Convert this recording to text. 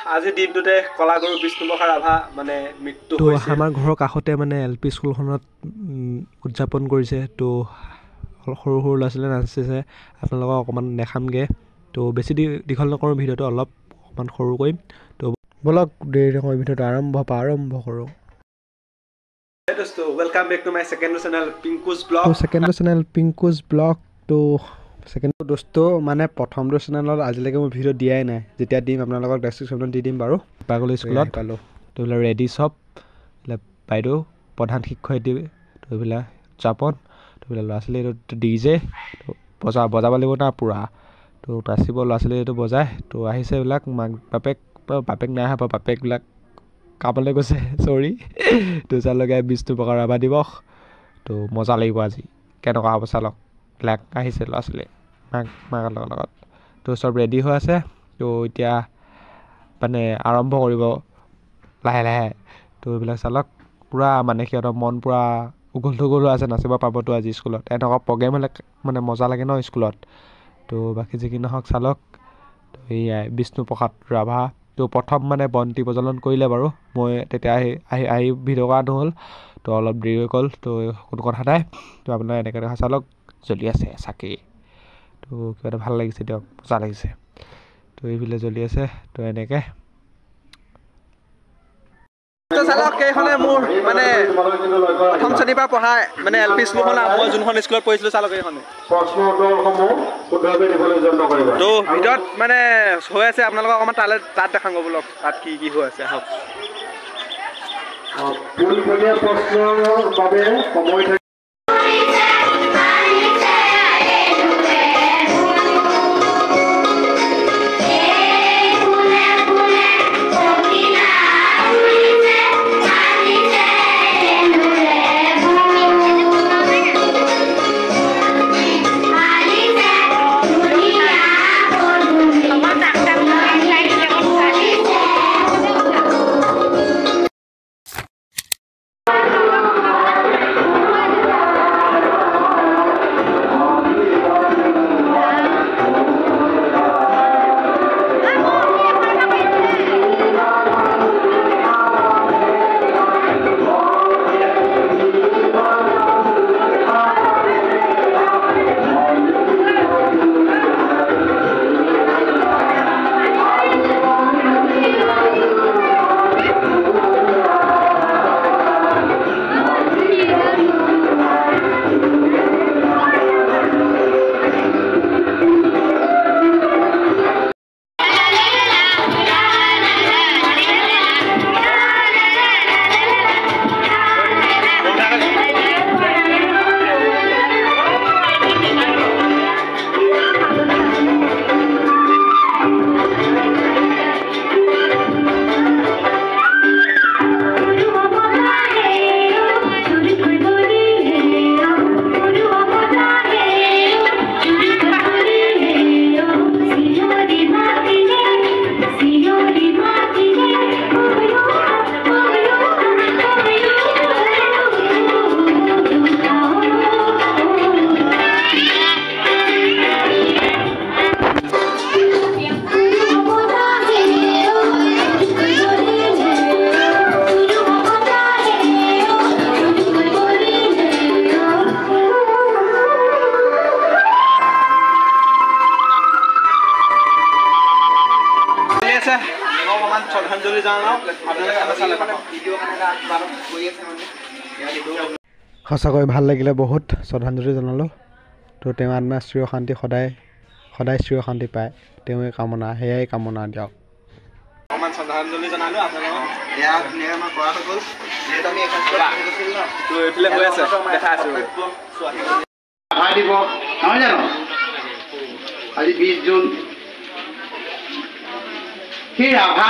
আজি দিনটোতে কলাগুৰু বিষ্ণুপ্ৰসাদ ৰাভা মানে মৃত্যু হৈছে। আমাৰ ঘৰৰ কাষতে মানে LP স্কুলখনত উদযাপন কৰিছে। তো সৰু সৰু ল'ৰা ছোৱালীয়ে নাচিছে, আপোনালোকক অকণমান দেখামগৈ। তো বেছি দীঘল নকৰোঁ ভিডিঅ'টো, অলপ অকণমান সৰু কৰিম। তো বলক দেৰি নকৰি ভিডিঅ'টো আৰম্ভ কৰোঁ। Welcome back to my second channel Pinku's blog. Pinku's blog. তো ছেকেণ্ড দোস্ত মানে প্ৰথমটো চেনেলত আজিলৈকে মই ভিডিঅ' দিয়াই নাই। যেতিয়া দিম আপোনালোকক ডেছক্ৰিপশ্যনত দি দিম বাৰু। পাগল স্কুলত পালোঁ তো এইবিলাক ৰেডি চব, এইবিলাক বাইদেউ প্ৰধান শিক্ষয়িত্ৰী, তো এইবিলাক উদযাপন, তো এইবিলাক ল'ৰা ছোৱালী DJ তো বজাব লাগিব না পূৰা। তো নাচিব ল'ৰা ছোৱালীটো বজায়। তো আহিছে এইবিলাক মাক বাপেক নাই অহা, বাপেকবিলাক কামলৈ গৈছে, চৰি। তো চালকে বিষ্ণুপ্ৰসাদ ৰাভা দিৱস। তো মজা লাগিব আজি, কেনেকুৱা হ'ব চালক। এইবিলাক আহিছে ল'ৰা ছোৱালী মাকৰ লগত। তো চব ৰেডি হৈ আছে। তো এতিয়া মানে আৰম্ভ কৰিব লাহে লাহে। তো এইবিলাক চালক পূৰা মানে সিহঁতৰ মন পূৰা উঘল থুঘল হৈ আছে, নাচিব পাবতো আজি স্কুলত। এনেকুৱা প্ৰগ্ৰেম হ'লে মানে মজা লাগে ন স্কুলত। তো বাকী যি কি নহওক চালক। তো এয়াই বিষ্ণুপ্ৰসাদ ৰাভা। তো প্ৰথম মানে বন্তি প্ৰজ্বলন কৰিলে বাৰু, মই তেতিয়া আহি ভিডিঅ' কৰা নহ'ল। তো অলপ দেৰি হৈ গ'ল। তো কোনো কথা নাই। তো আপোনাৰ এনেকৈ দেখা চালক জ্বলি আছে চাকি। তো কিবা এটা ভাল লাগিছে দিয়ক, মজা লাগিছে। তো এইফালে জ্বলি আছে। তো এনেকৈ তো চালক এইখনে মোৰ মানে প্ৰথম শ্ৰেণীৰ পৰা পঢ়া মানে LP স্কুলখন, মই যোনখন স্কুলত পঢ়িছিলোঁ চালক এইখনে। তো ভিতৰত মানে হৈ আছে, আপোনালোকক অকণমান তাত দেখাম বলক, তাত কি হৈ আছে আহক। পোনপটীয়া প্ৰশ্নৰ বাবে সময় থাকে। শ্ৰদ্ধাঞ্জলি জনাওঁ সঁচাকৈ ভাল লাগিলে বহুত, শ্ৰদ্ধাঞ্জলি জনালোঁ। তো তেওঁ আত্মা চিৰ শান্তি সদায় চিৰ শান্তি পায়, তেওঁৱে কামনা, সেয়াই কামনা দিয়ক। অকণমান শ্ৰদ্ধাঞ্জলি জনালোঁ আপোনালোকক। এয়া ধুনীয়াকৈ আমাৰ কৰা হৈ গ'ল, যিহেতু আমি এখন তো এইফালে হৈ আছে, দেখা আছোঁ ৰাভা দিৱস নহয় জানো? আজি 20 জুন। সেই ৰাভা